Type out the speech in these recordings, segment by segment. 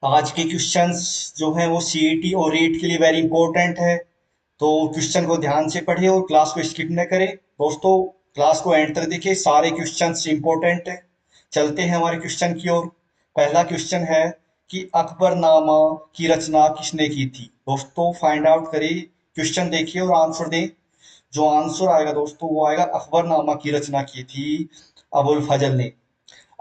आज के क्वेश्चंस जो हैं वो सीईटी और रीट के लिए वेरी इंपॉर्टेंट है। तो क्वेश्चन को ध्यान से पढ़िए और क्लास को स्किप न करें। दोस्तों, क्लास को एंड तक देखिए, सारे क्वेश्चंस इंपॉर्टेंट है। चलते हैं हमारे क्वेश्चन की ओर। पहला क्वेश्चन है कि अकबरनामा की रचना किसने की थी। दोस्तों, फाइंड आउट करिए, क्वेश्चन देखिए और आंसर दें। जो आंसर आएगा दोस्तों वो आएगा अकबरनामा की रचना की थी अबुल फजल ने।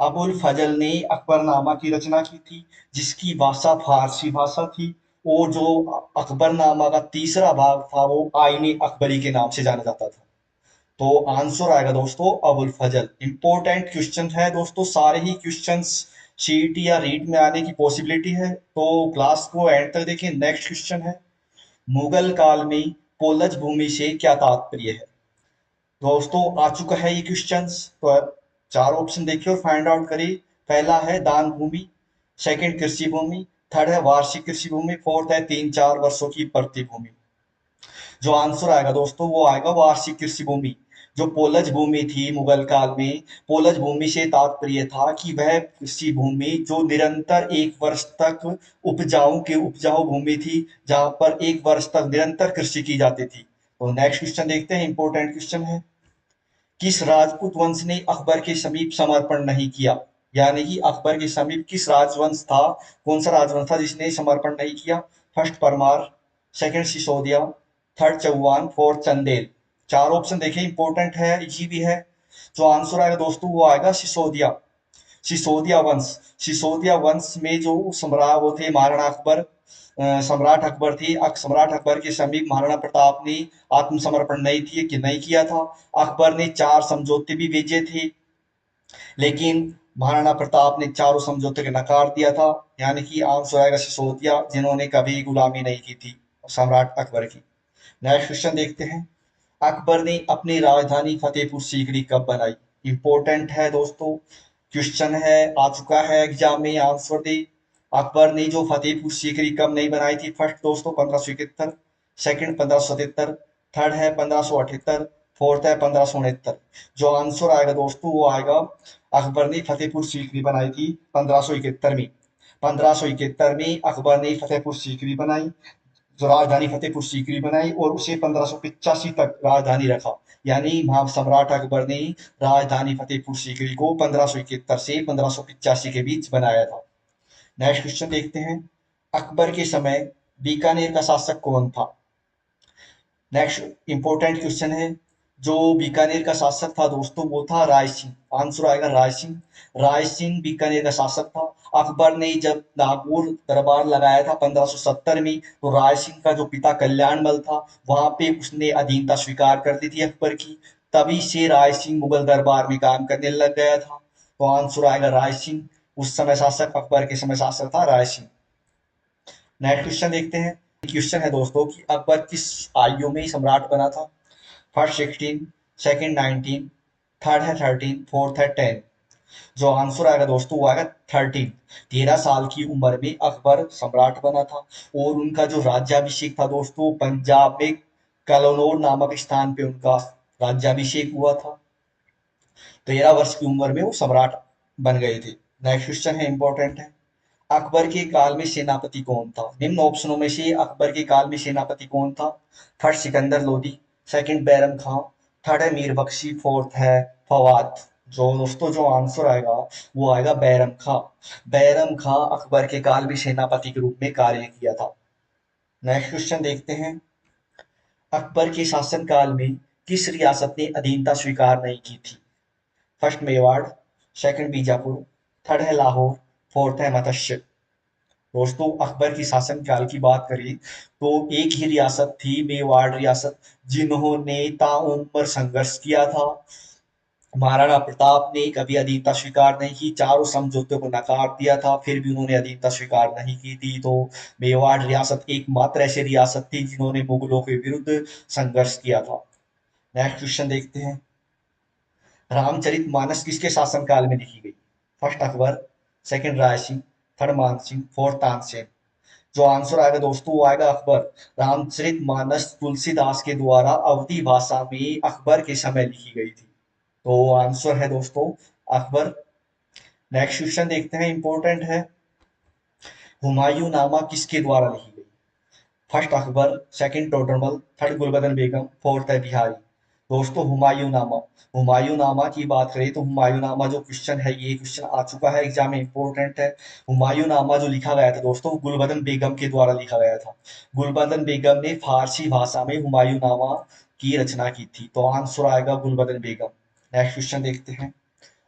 अबुल फजल ने अकबरनामा की रचना की थी, जिसकी भाषा फारसी भाषा थी। और जो अकबरनामा का तीसरा भाग था वो आईने अकबरी के नाम से जाना जाता था। तो आंसर आएगा दोस्तों अबुल फजल। इंपॉर्टेंट क्वेश्चन है दोस्तों, सारे ही क्वेश्चंस सीईटी या रीट में आने की पॉसिबिलिटी है। तो क्लास को एंड तक देखें। नेक्स्ट क्वेश्चन है, मुगल काल में पोलज भूमि से क्या तात्पर्य है। दोस्तों, आ चुका है ये क्वेश्चंस। तो चार ऑप्शन देखिए और फाइंड आउट करिए। पहला है दान भूमि, सेकंड कृषि भूमि, थर्ड है वार्षिक कृषि भूमि, फोर्थ है 3-4 वर्षों की प्रति भूमि। जो आंसर आएगा दोस्तों वो आएगा वार्षिक कृषि भूमि। जो पोलज भूमि थी मुगल काल में, पोलज भूमि से तात्पर्य था कि वह कृषि भूमि जो निरंतर 1 वर्ष तक उपजाऊ भूमि थी, जहां पर 1 वर्ष तक निरंतर कृषि की जाती थी। तो नेक्स्ट क्वेश्चन देखते हैं, इंपॉर्टेंट क्वेश्चन है, किस राजपूत वंश ने अकबर के समीप समर्पण नहीं किया। यानी कि अकबर के समीप किस राजवंश था, कौन सा राजवंश था जिसने समर्पण नहीं किया। First Parmar, second Sisodia, third Chauhan, fourth Chandel. चार ऑप्शन देखें, इंपॉर्टेंट है, इजी भी है। जो आंसर आएगा दोस्तों वो आएगा सिसोदिया। सिसोदिया वंश। सिसोदिया वंश में जो सम्राट वो थे महाराणा अकबर, सम्राट अकबर थे। सम्राट अकबर के समीप महाराणा प्रताप ने आत्मसमर्पण नहीं किया था। अकबर ने 4 समझौते भी भेजे थे, लेकिन महाराणा प्रताप ने चारों समझौते को नकार दिया था। यानी कि आंसर आएगा सिसोदिया, जिन्होंने कभी गुलामी नहीं की थी सम्राट अकबर की। नेक्स्ट क्वेश्चन देखते हैं, अकबर ने अपनी राजधानी फतेहपुर सीकरी कब बनाई। इंपॉर्टेंट है दोस्तों, क्वेश्चन है, आ चुका है एग्जाम में, आंसर दे। अकबर ने जो फतेहपुर सीकरी कब नहीं बनाई थी। फर्स्ट दोस्तों 1571, सेकंड 1577, थर्ड है 1578, फोर्थ है 1569। जो आंसर आएगा दोस्तों वो आएगा, अकबर ने फतेहपुर सीकरी बनाई थी 1571 में। 1571 में अकबर ने फतेहपुर सीकरी बनाई, जो राजधानी फतेहपुर सीकरी बनाई, और उसे 1585 तक राजधानी रखा। यानी सम्राट अकबर ने राजधानी फतेहपुर सीकरी को 1571 से 1585 के बीच बनाया था। नेक्स्ट क्वेश्चन देखते हैं, अकबर के समय बीकानेर का शासक कौन था। नेक्स्ट इंपॉर्टेंट क्वेश्चन है, जो बीकानेर का शासक था दोस्तों वो था राय सिंह। आंसर आएगा राय सिंह। राय सिंह बीकानेर का शासक था। अकबर ने जब नागौर दरबार लगाया था 1570 में, तो राय सिंह का जो पिता कल्याणमल था, वहां पे उसने अधीनता स्वीकार कर दी थी अकबर की। तभी से राय सिंह मुगल दरबार में काम करने लग गया था। तो आंसर आएगा राय सिंह। उस समय शासक, अकबर के समय शासक था राय सिंह। नेक्स्ट क्वेश्चन देखते हैं। क्वेश्चन है दोस्तों कि अकबर किस आयु में सम्राट बना था। फर्स्ट 16, सेकंड 19, थर्ड है 13, फोर्थ है 10। जो आंसर आएगा दोस्तों वो आएगा 13। 13 साल की उम्र में अकबर सम्राट बना था। और उनका जो राज्याभिषेक था दोस्तों, पंजाब में कलनौर नामक स्थान पे उनका राज्याभिषेक हुआ था। 13 वर्ष की उम्र में वो सम्राट बन गए थे। नेक्स्ट क्वेश्चन है, इंपॉर्टेंट है, अकबर के काल में सेनापति कौन था। निम्न ऑप्शनों में से अकबर के काल में सेनापति कौन था। फर्स्ट सिकंदर लोदी, सेकंड बैरम खां, थर्ड है मीर बख्शी, फोर्थ है फवाद। जो दोस्तों जो आंसर आएगा वो आएगा बैरम खां। बैरम खां अकबर के काल में सेनापति के रूप में कार्य किया था। नेक्स्ट क्वेश्चन देखते हैं, अकबर के शासनकाल में किस रियासत ने अधीनता स्वीकार नहीं की थी। First Mewar, second Bijapur, third है लाहौर, फोर्थ है मत्स्य। दोस्तों, अकबर की शासनकाल की बात करें तो एक ही रियासत थी, मेवाड़ रियासत, जिन्होंने ताउम्र संघर्ष किया था। महाराणा प्रताप ने कभी अधीनता स्वीकार नहीं की, चारों समझौतों को नकार दिया था, फिर भी उन्होंने अधीनता स्वीकार नहीं की थी। तो मेवाड़ रियासत एकमात्र ऐसी रियासत थी जिन्होंने मुगलों के विरुद्ध संघर्ष किया था। नेक्स्ट क्वेश्चन देखते हैं, रामचरितमानस किसके शासनकाल में लिखी गई। First Akbar, second Rai Singh, third मान सिंह, फोर्थ तानसेन। जो आंसर आएगा दोस्तों वो आएगा अकबर। रामचरितमानस तुलसीदास के द्वारा अवधी भाषा में अकबर के समय लिखी गई थी। तो आंसर है दोस्तों अकबर। नेक्स्ट क्वेश्चन देखते हैं, इंपॉर्टेंट है, हुमायूं नामा किसके द्वारा लिखी गई? First Akbar, second Todarmal, third Gulbadan Begum, fourth है बिहारी। दोस्तों हुमायूं नामा, हुमायूं नामा की बात करें तो हुमायूं नामा जो क्वेश्चन है, ये क्वेश्चन आ चुका है एग्जाम में, इंपॉर्टेंट है। हुमायूं नामा जो लिखा गया था दोस्तों, गुलबदन बेगम के द्वारा लिखा गया था। गुलबदन बेगम ने फारसी भाषा में हुमायूं नामा की रचना की थी, तो आंसर आएगा गुलबदन बेगम। नेक्स्ट क्वेश्चन देखते हैं।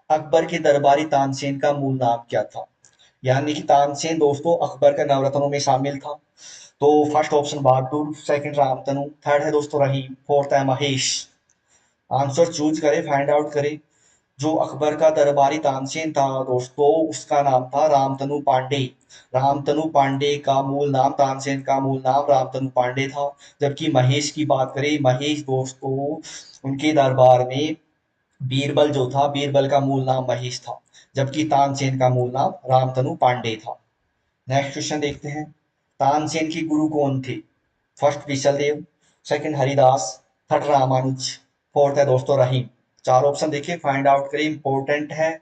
अकबर के दरबारी तानसेन का मूल नाम क्या था? यानी कि तानसेन दोस्तों अकबर के नवरत्नों में शामिल था। तो फर्स्ट ऑप्शन बहादुर, सेकंड रामतनु, थर्ड है दोस्तों रहीम, फोर्थ है महेश। आंसर चूज करें, फाइंड आउट करें। जो अकबर का दरबारी तानसेन था दोस्तों, उसका नाम था रामतनु पांडे। रामतनु पांडे का मूल नाम, तानसेन का मूल नाम रामतनु पांडे था। जबकि महेश की बात करें, महेश दोस्तों उनके दरबार में बीरबल जो था, बीरबल का मूल नाम महेश था। जबकि तानसेन का मूल नाम रामतनु पांडे था। नेक्स्ट क्वेश्चन देखते हैं। तानसेन के गुरु कौन थे? First Vishaldev, second Haridas, third Ramanuj, fourth है दोस्तों रहीम। चार ऑप्शन देखिए, फाइंड आउट करिए, इंपॉर्टेंट है।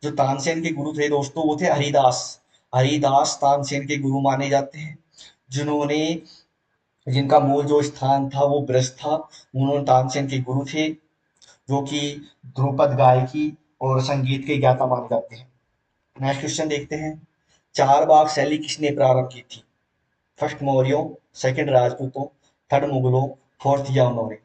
जो तानसेन के गुरु थे दोस्तों, वो थे हरिदास। हरिदास तानसेन के गुरु माने जाते हैं, जिन्होंने, जिनका मूल जो स्थान था वो ब्रज था। उन्होंने तानसेन के गुरु थे, जो कि ध्रुपद गायकी और संगीत के ज्ञाता माने जाते हैं। नेक्स्ट क्वेश्चन देखते हैं। चार बाग शैली किसने प्रारंभ की थी? फर्स्ट मौर्यों, सेकंड राजपूतों, थर्ड मुगलों, फोर्थ यवनों ने।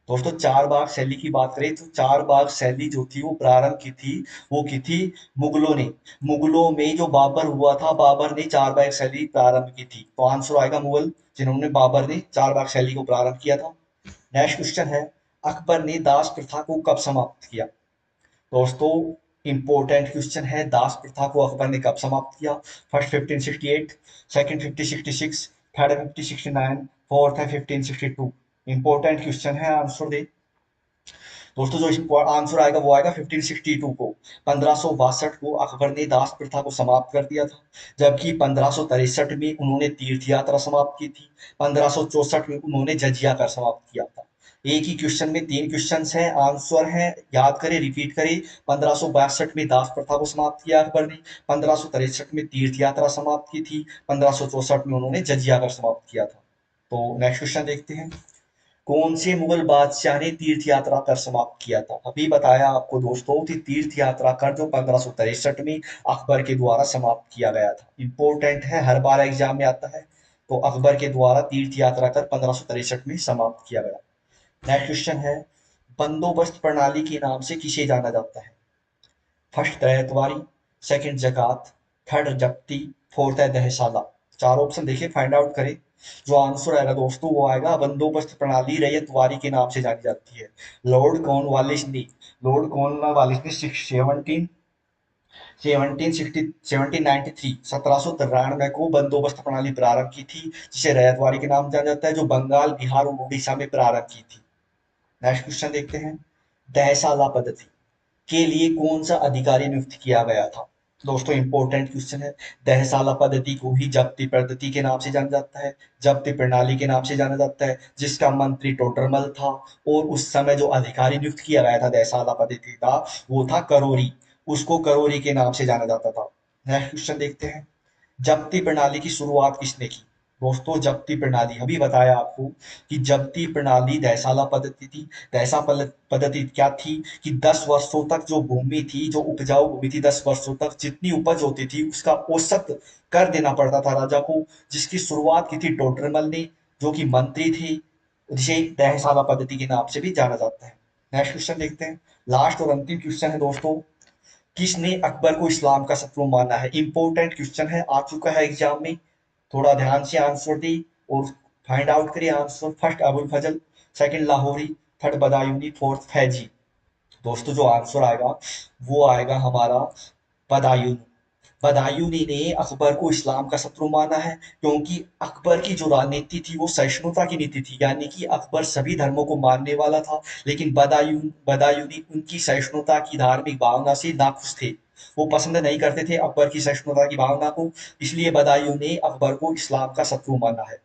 दोस्तों चार बाग शैली की बात करें तो चार बाग शैली जो थी वो प्रारंभ की थी, वो की थी मुगलों ने। मुगलों में जो बाबर हुआ था, बाबर ने चार बाग शैली प्रारंभ की थी, तो आंसर आएगा मुगल, जिन्होंने, बाबर ने चार बाग शैली को प्रारंभ किया था। नेक्स्ट क्वेश्चन है। अकबर ने दास प्रथा को कब समाप्त किया? दोस्तों इंपॉर्टेंट क्वेश्चन है, दास प्रथा को अकबर ने कब समाप्त किया? फर्स्ट 1568, सेकंड 1566, थर्ड 1569, फोर्थ है 1562। इंपॉर्टेंट क्वेश्चन है, आंसर दे। दोस्तों जो आंसर आएगा वो आएगा 1562 को। 1562 को अकबर ने दास प्रथा को समाप्त कर दिया था। जबकि 1563 में उन्होंने तीर्थ यात्रा समाप्त की थी। 1564 में उन्होंने जजिया कर समाप्त किया था। एक ही क्वेश्चन में तीन क्वेश्चन हैं, आंसर है, याद करें, रिपीट करें। 1562 में दास प्रथा को समाप्त किया अकबर ने, 1563 में तीर्थ यात्रा समाप्त की थी, 1564 में उन्होंने जजिया कर समाप्त किया था। तो नेक्स्ट क्वेश्चन देखते हैं। कौन से मुगल बादशाह ने तीर्थ यात्रा कर समाप्त किया था? अभी बताया आपको दोस्तों कि तीर्थ यात्रा कर जो 1563 में अकबर के द्वारा समाप्त किया गया था। इंपॉर्टेंट है, हर बार एग्जाम में आता है। तो अकबर के द्वारा तीर्थ यात्रा कर 1563 में समाप्त किया गया। नेक्स्ट क्वेश्चन है। बंदोबस्त प्रणाली के नाम से किसे जाना जाता है? फर्स्ट रैयतवारी, सेकंड जकात, थर्ड जब्ती, फोर्थ है दहशाला। चार ऑप्शन देखिए, फाइंड आउट करें। जो आंसर आएगा दोस्तों वो आएगा बंदोबस्त प्रणाली रैयतवारी के नाम से जानी जाती है। लॉर्ड कॉर्नवालिस ने, लॉर्ड कॉर्नवालिस ने 1793 1793 को बंदोबस्त प्रणाली प्रारंभ की थी, जिसे रैयतवारी के नाम जाना जाता है, जो बंगाल, बिहार और उड़ीसा में प्रारंभ की थी। नेक्स्ट क्वेश्चन देखते हैं। दहसाला पद्धति के लिए कौन सा अधिकारी नियुक्त किया गया था? दोस्तों इंपॉर्टेंट क्वेश्चन है। दहसाला पद्धति को ही जब्ती पद्धति के नाम से जाना जाता है, जब्ती प्रणाली के नाम से जाना जाता है, जिसका मंत्री टोडरमल था। और उस समय जो अधिकारी नियुक्त किया गया था दहसाला पद्धति का, वो था करोरी। उसको करोरी के नाम से जाना जाता था। नेक्स्ट क्वेश्चन देखते हैं। जब्ती प्रणाली की शुरुआत किसने की? दोस्तों जब्ती प्रणाली अभी बताया आपको कि जब्ती प्रणाली दहसाला पद्धति थी। पद्धति क्या थी कि 10 वर्षों तक जो भूमि थी, जो उपजाऊ भूमि थी, 10 वर्षों तक जितनी उपज होती थी उसका औसत कर देना पड़ता था राजा को, जिसकी शुरुआत की थी टोडरमल ने, जो कि मंत्री थे, जिसे दहसाला पद्धति के नाम से भी जाना जाता है। नेक्स्ट क्वेश्चन देखते हैं। लास्ट और अंतिम क्वेश्चन है दोस्तों। किसने अकबर को इस्लाम का शत्रु माना है? इंपॉर्टेंट क्वेश्चन है, आ चुका है एग्जाम में। थोड़ा ध्यान से आंसर दी और फाइंड आउट करिए answer. First Abul Fazal, second Lahori, third Badayuni, fourth Faizi. दोस्तों जो आंसर आएगा वो आएगा हमारा बदायूं। बदायूनी ने अकबर को इस्लाम का शत्रु माना है, क्योंकि अकबर की जो राजनीति थी वो सहिष्णुता की नीति थी, यानी कि अकबर सभी धर्मों को मानने वाला था। लेकिन बदायूनी उनकी सहिष्णुता की धार्मिक भावना से नाखुश थे। वो पसंद नहीं करते थे अकबर की सहिष्णुता की भावना को, इसलिए बदायूं ने अकबर को इस्लाम का शत्रु माना है।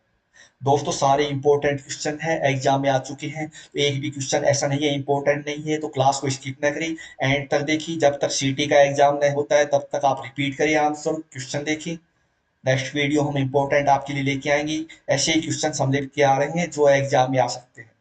दोस्तों सारे इंपॉर्टेंट क्वेश्चन हैं, एग्जाम में आ चुके हैं, तो एक भी क्वेश्चन ऐसा नहीं है इंपॉर्टेंट नहीं है, तो क्लास को स्किप ना करें, एंड तक देखिए। जब तक सीटी का एग्जाम नहीं होता है तब तक आप रिपीट करिए आंसर, क्वेश्चन देखिए। नेक्स्ट वीडियो हम इम्पोर्टेंट आपके लिए लेके आएंगे। ऐसे ही क्वेश्चन हम लेके आ रहे हैं जो एग्जाम में आ सकते हैं।